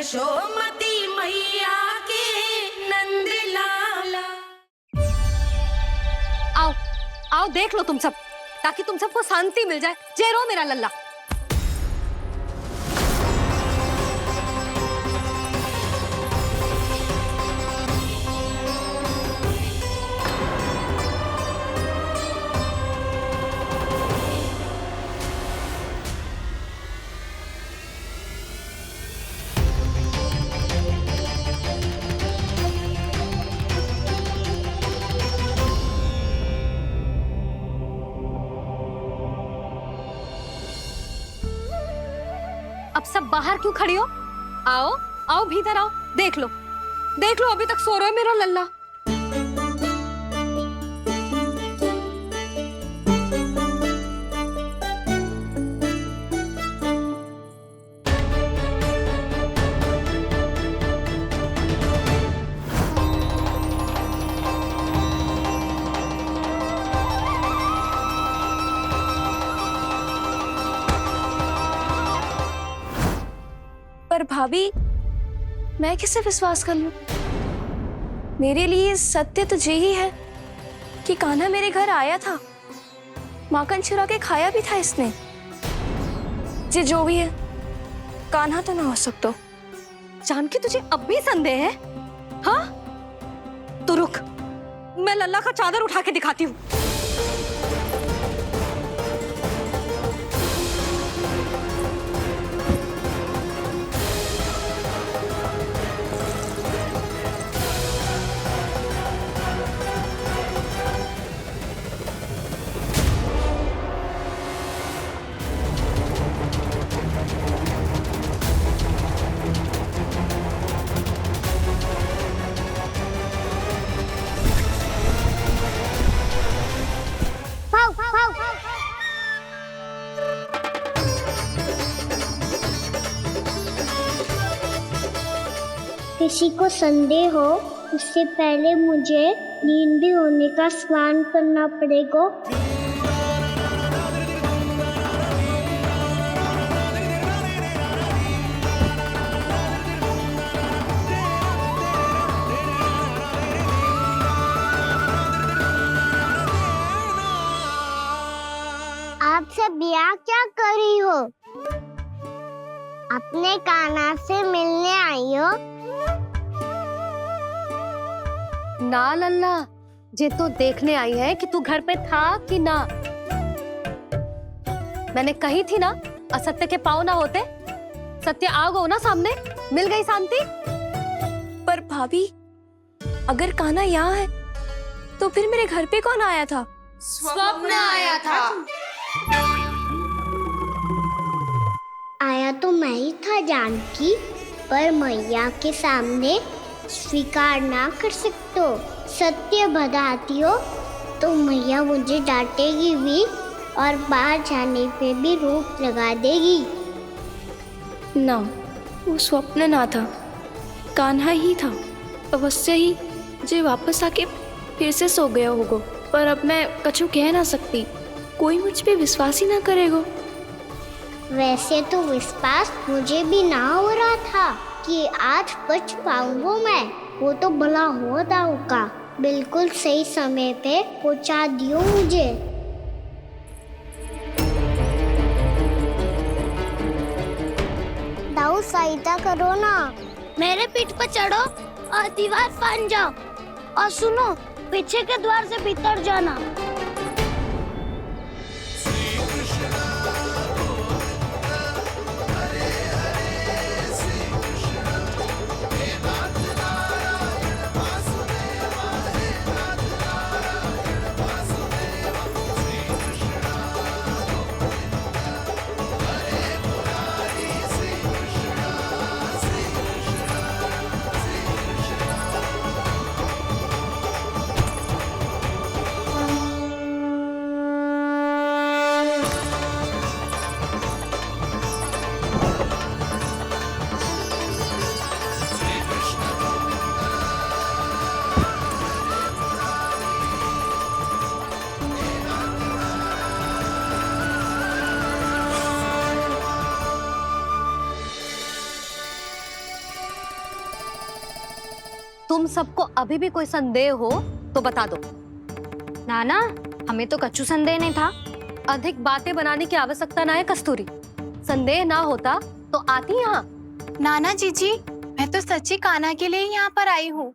यशोमती मैया के नंद लाला। आओ आओ देख लो तुम सब, ताकि तुम सबको शांति मिल जाए। जय रो मेरा लल्ला। अब सब बाहर क्यों खड़ी हो? आओ आओ भीतर आओ, देख लो अभी तक सो रहा है मेरा लल्ला। पर भाभी, मैं किसे विश्वास कर लूं? मेरे लिए सत्य तो यही है कि कान्हा मेरे घर आया था, माखन चुरा के खाया भी था इसने। जो भी है, कान्हा तो ना हो सकता। जानकी तुझे अब भी संदेह है? हाँ तो रुक, मैं लल्ला का चादर उठा के दिखाती हूँ। किसी को संदेह हो उससे पहले मुझे नींद भी होने का स्नान करना पड़ेगा। आप सब यहाँ क्या कर रही हो? अपने कान्हा से मिलने आई हो? ना लल्ला, जे तो देखने आई है कि तू घर पे था कि ना। मैंने कही थी ना, असत्य के पाँव ना होते। सत्य आ गो ना सामने, मिल गई शांति। पर भाभी, अगर कान्हा यहाँ है तो फिर मेरे घर पे कौन आया था? स्वप्न आया था। आया तो मैं ही था जानकी, पर मैया के सामने स्वीकार ना कर सकते हो। सत्य बताती हो तो मैया मुझे डांटेगी भी और बाहर जाने पे भी रोक लगा देगी। ना, वो स्वप्न ना था, कान्हा ही था। अवश्य ही जे वापस आके फिर से सो गया होगा। पर अब मैं कछु कह ना सकती, कोई मुझ पे विश्वास ही ना करेगा। वैसे तो विश्वास मुझे भी ना हो रहा था कि आज बच पाऊंगा मैं। वो तो भला हो दाऊ का बिल्कुल सही समय पे पहुंचा दियो मुझे। दाऊ सहायता करो ना, मेरे पीठ पर चढ़ो और दीवार फान जाओ। और सुनो, पीछे के द्वार से भीतर जाना। तुम सबको अभी भी कोई संदेह हो तो बता दो। नाना, हमें तो कच्चू संदेह नहीं था। अधिक बातें बनाने की आवश्यकता ना है कस्तूरी। संदेह ना होता तो आती यहाँ। नाना जीजी, मैं तो सच्ची कान्हा के लिए ही यहाँ पर आई हूँ।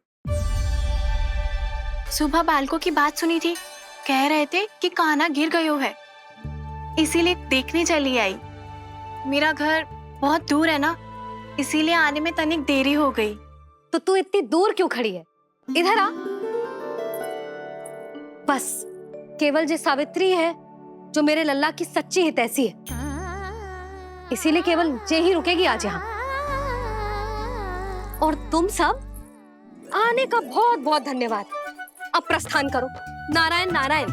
सुबह बालकों की बात सुनी थी, कह रहे थे कि कान्हा गिर गयो है, इसीलिए देखने चली आई। मेरा घर बहुत दूर है ना, इसीलिए आने में तनिक देरी हो गई। तो तू इतनी दूर क्यों खड़ी है? इधर आ। बस केवल जे सावित्री है जो मेरे लल्ला की सच्ची हितैषी है, इसीलिए केवल जे ही रुकेगी आज यहाँ। और तुम सब आने का बहुत बहुत धन्यवाद। अब प्रस्थान करो। नारायण नारायण।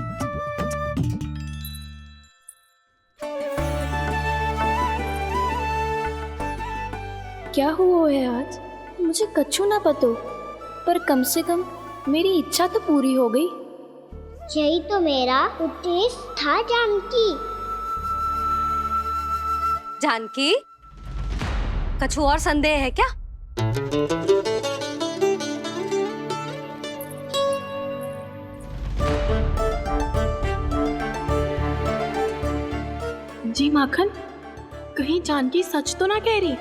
क्या हुआ है आज? मुझे कच्चू ना पतो, पर कम से कम मेरी इच्छा तो पूरी हो गई। यही तो मेरा उद्देश्य था जानकी। जानकी, कछु और संदेह है क्या? जी माखन, कहीं जानकी सच तो ना कह रही?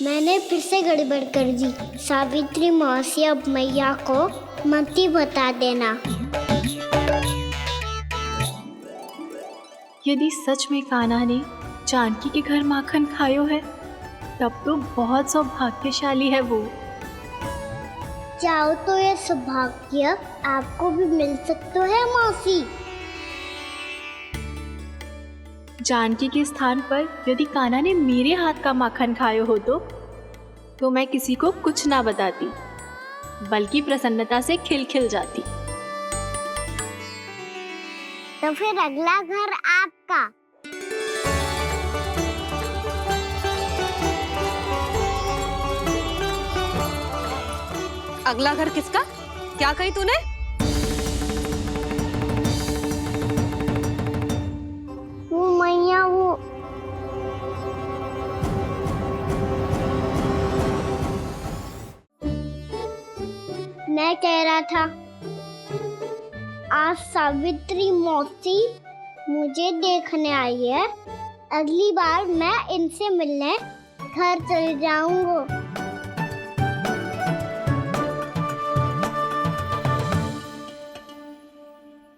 मैंने फिर से गड़बड़ कर दी। सावित्री मौसी अब मैया को मती बता देना। यदि सच में कान्हा ने जानकी के घर माखन खायो है, तब तो बहुत सौभाग्यशाली है वो। चाहो तो ये सौभाग्य आपको भी मिल सकता है मौसी। जानकी के स्थान पर यदि कान्हा ने मेरे हाथ का माखन खायो हो तो मैं किसी को कुछ ना बताती, बल्कि प्रसन्नता से खिलखिल जाती। तो फिर अगला घर आपका। अगला घर किसका? क्या कही तूने? वो मैया, वो मैं कह रहा था, आज सावित्री मौसी मुझे देखने आई है। अगली बार मैं इनसे मिलने घर चले जाऊंगा।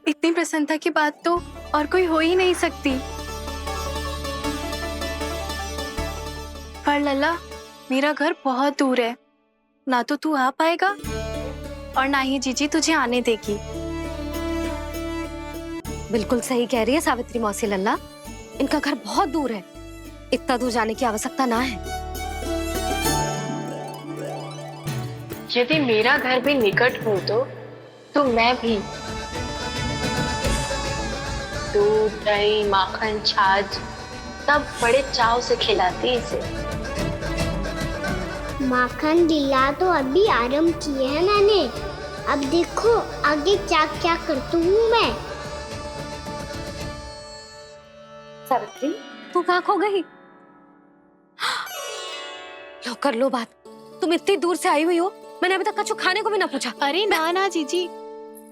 इतनी प्रसन्नता की बात तो और कोई हो ही नहीं सकती। पर लल्ला, मेरा घर बहुत दूर है, ना तो तू आ पाएगा और ना ही जीजी तुझे आने देगी। बिल्कुल सही कह रही है सावित्री मौसी लल्ला, इनका घर बहुत दूर है, इतना दूर जाने की आवश्यकता ना है। यदि मेरा घर भी निकट हो तो मैं भी दूध, दही, माखन, छाछ सब बड़े चाव से खिलाती इसे। माखन लीला तो अभी आरंभ किए हैं मैंने। अब देखो आगे क्या क्या करती हूँ मैं। सावित्री, तू कहाँ खो गई? लो कर लो बात। तुम इतनी दूर से आई हुई हो, मैंने अभी तक कछु खाने को भी ना पूछा। अरे ना ना जीजी,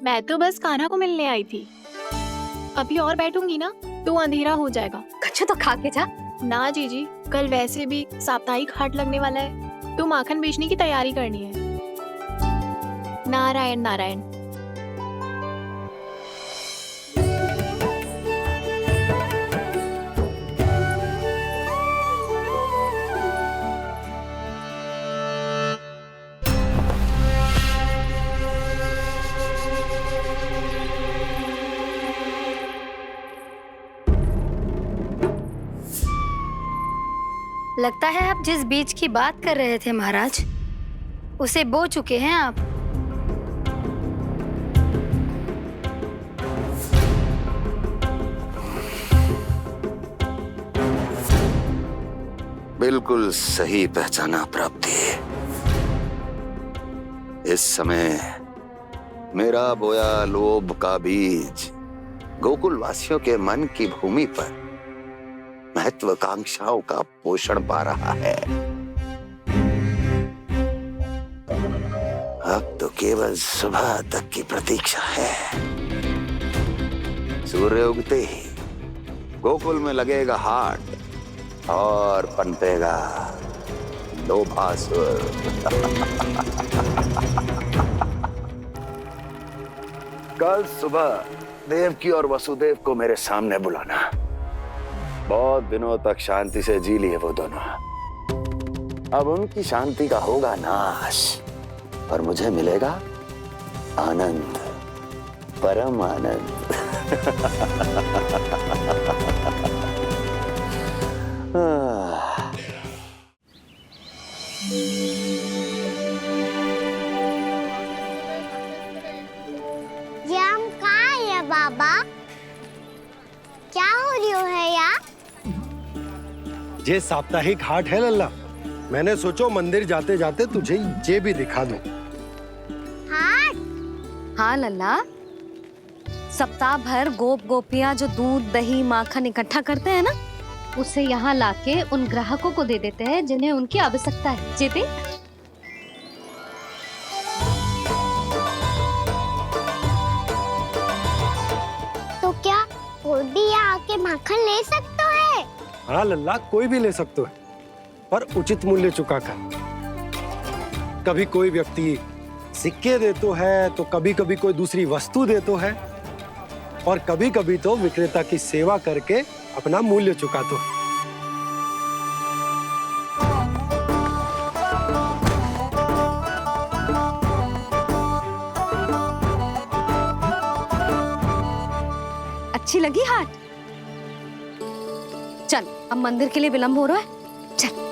मैं तो बस कान्हा को मिलने आई थी। अभी और बैठूंगी ना तो अंधेरा हो जाएगा। कछु तो खा के जा। ना जीजी, कल वैसे भी साप्ताहिक हाट लगने वाला है, तो माखन बेचने की तैयारी करनी है। नारायण नारायण। लगता है आप जिस बीज की बात कर रहे थे महाराज, उसे बो चुके हैं आप। बिल्कुल सही पहचाना प्राप्ति। इस समय मेरा बोया लोभ का बीज गोकुल वासियों के मन की भूमि पर महत्वाकांक्षाओं का पोषण पा रहा है। अब तो केवल सुबह तक की प्रतीक्षा है। सूर्य उगते ही गोकुल में लगेगा हाट और पनपेगा लोभासुर। कल सुबह देवकी और वसुदेव को मेरे सामने बुलाना। बहुत दिनों तक शांति से जी लिए वो दोनों, अब उनकी शांति का होगा नाश और मुझे मिलेगा आनंद, परम आनंद। ये हम कहाँ है बाबा? क्या हो रही है यार? ये साप्ताहिक हाट है लल्ला। मैंने सोचो मंदिर जाते जाते तुझे ये भी दिखा दूं। हाट? हाँ लल्ला, सप्ताह भर गोप गोपियां जो दूध दही माखन इकट्ठा करते हैं ना, उसे यहाँ लाके उन ग्राहकों को दे देते हैं जिन्हें उनकी आवश्यकता है। जेपी, तो क्या कोई भी यहाँ आके माखन ले सकता है? हाँ लल्ला, कोई भी ले सकते है, पर उचित मूल्य चुकाकर। कभी कोई व्यक्ति सिक्के देतो है, तो कभी कभी कोई दूसरी वस्तु देतो है, और कभी कभी तो विक्रेता की सेवा करके अपना मूल्य चुकातो है। अच्छी लगी हाट? चल, अब मंदिर के लिए विलंब हो रहा है, चल।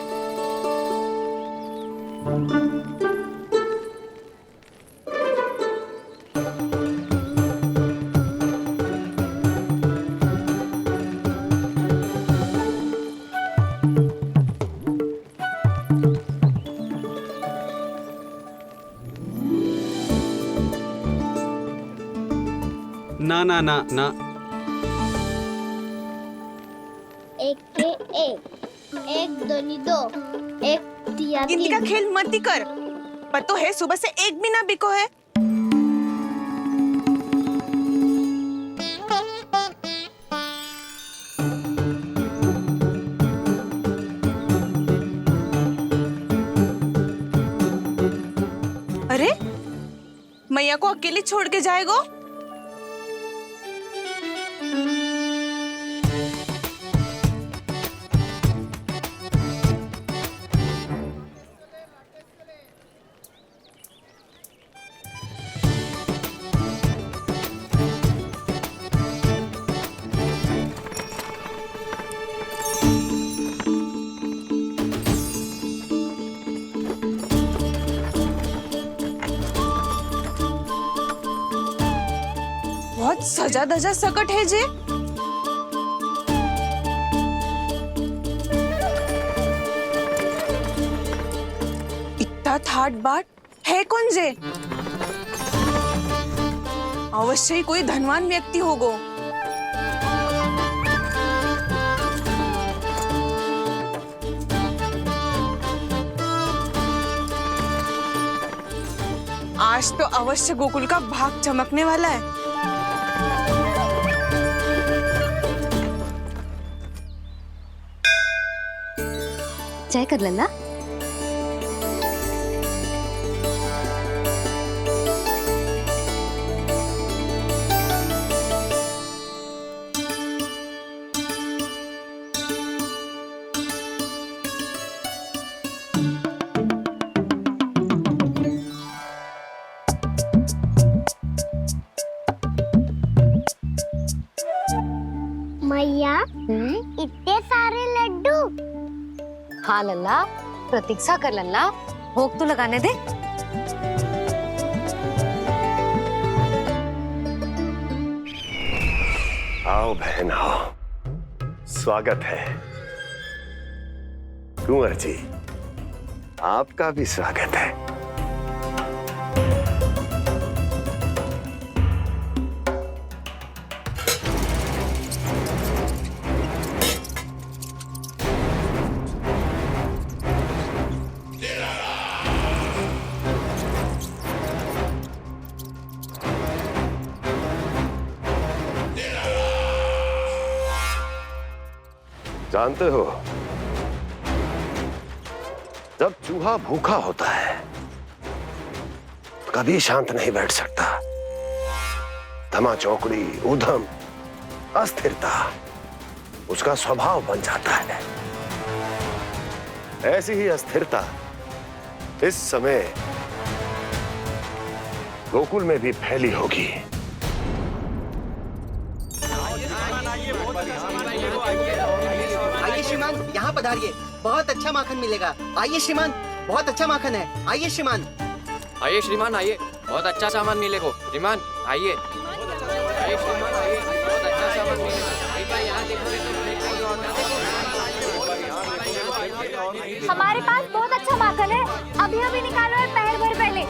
ना ना ना ना, एक के एक दोनी दो, एक दिया गिनती का खेल मत ही कर। पतो है सुबह से एक भी ना बिको है। अरे मैया को अकेले छोड़ के जाएगो? बहुत सजा धजा सकट है जे। इतना थाट बाट है कौन जे? अवश्य ही कोई धनवान व्यक्ति होगो। आज तो अवश्य गोकुल का भाग चमकने वाला है। जय कर लल्ला। मैया, इतने सारे लड्डू। हाँ लल्ला, प्रतीक्षा कर लल्ला, भोग तो लगाने दे। आओ बहन आओ, स्वागत है। कुंवर जी, आपका भी स्वागत है। जानते हो, जब चूहा भूखा होता है कभी शांत नहीं बैठ सकता। धमा चौकड़ी, ऊधम, अस्थिरता उसका स्वभाव बन जाता है। ऐसी ही अस्थिरता इस समय गोकुल में भी फैली होगी। आइए श्रीमान, यहाँ पधारिए, बहुत अच्छा माखन मिलेगा। आइए श्रीमान, बहुत अच्छा माखन है। आइए श्रीमान। आइए श्रीमान, आइए, बहुत अच्छा सामान मिलेगा। श्रीमान आइए, आइए श्रीमान, आइए, बहुत अच्छा सामान मिलेगा। एक बार यहाँ देखोगे तो हमारे पास बहुत अच्छा माखन है, अभी अभी निकालो है, पहर भर पहले,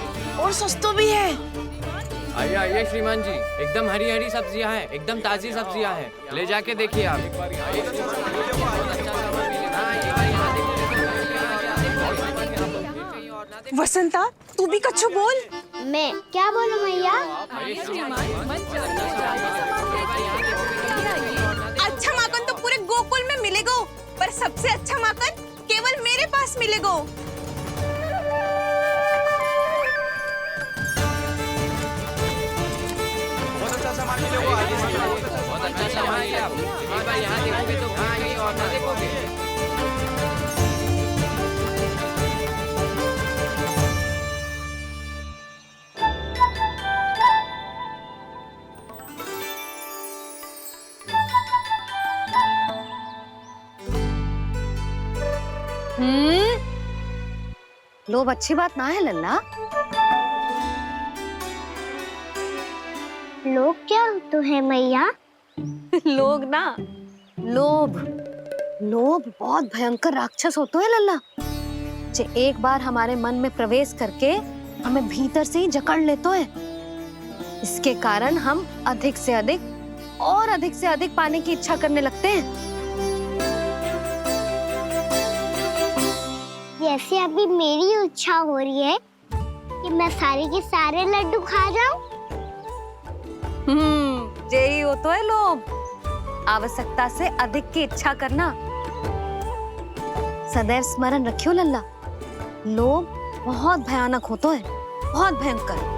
और सस्ता भी है। आइए आइए श्रीमान जी, एकदम हरी हरी सब्जियां हैं, एकदम ताजी सब्जियां हैं, ले जाके देखिए आप। आइए श्रीमान, आइए, बहुत अच्छा सामान मिलेगा। हाँ, एक बार यहाँ देखोगे तो वसंता, तू भी कछु बोल। मैं क्या बोलूं मैया? अच्छा माखन तो पूरे गोकुल में मिलेगा, पर सबसे अच्छा माखन केवल मेरे पास मिलेगा। बहुत अच्छा सामान मिलेगा। आप एक बार यहाँ देखोगे तो हाँ, ये और ना देखोगे। लोभ अच्छी बात ना है लल्ला। लोग क्या तो है मैया? लोग ना, लोभ, लोभ बहुत भयंकर राक्षस होता है लल्ला, जो एक बार हमारे मन में प्रवेश करके हमें भीतर से ही जकड़ लेता है। इसके कारण हम अधिक से अधिक और अधिक से अधिक पाने की इच्छा करने लगते हैं। जैसे अभी मेरी इच्छा हो रही है कि मैं सारे के सारे लड्डू खा जाऊं। यही होता है लोभ, आवश्यकता से अधिक की इच्छा करना। सदैव स्मरण रखियो लल्ला, लोभ बहुत भयानक होता है, बहुत भयंकर।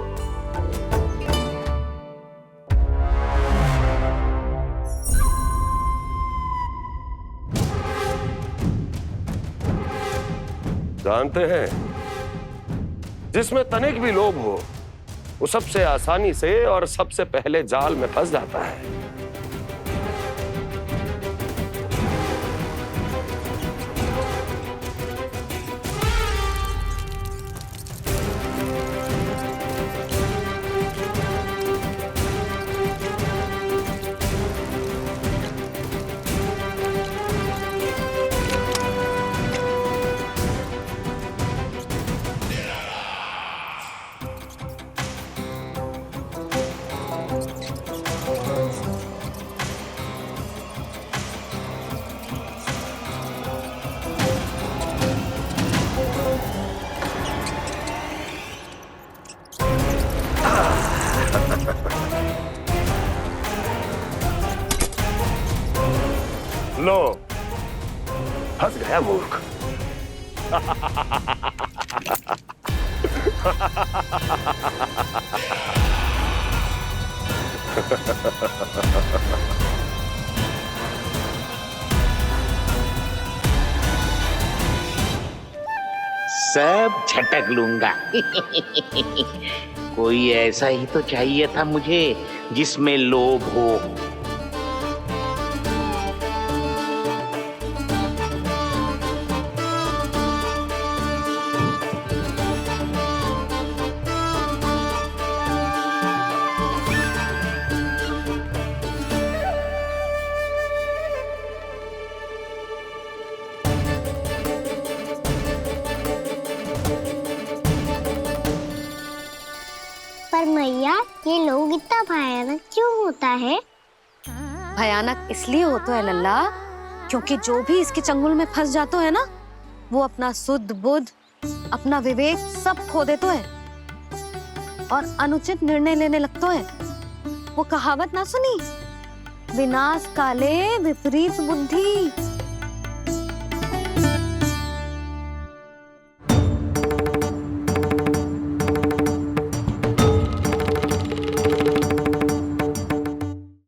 जानते हैं, जिसमें तनिक भी लोभ हो वो सबसे आसानी से और सबसे पहले जाल में फंस जाता है। लो, फंस गया मूर्ख। सब झटक लूंगा। कोई ऐसा ही तो चाहिए था मुझे जिसमें लोभ हो। पर मैया, ये लोग इतना भयानक क्यों होता है? भयानक इसलिए होता है लल्ला, क्योंकि जो भी इसके चंगुल में फंस जाता है ना, वो अपना शुद्ध बुद्ध, अपना विवेक सब खो देता है और अनुचित निर्णय लेने लगता है। वो कहावत ना सुनी, विनाश काले विपरीत बुद्धि।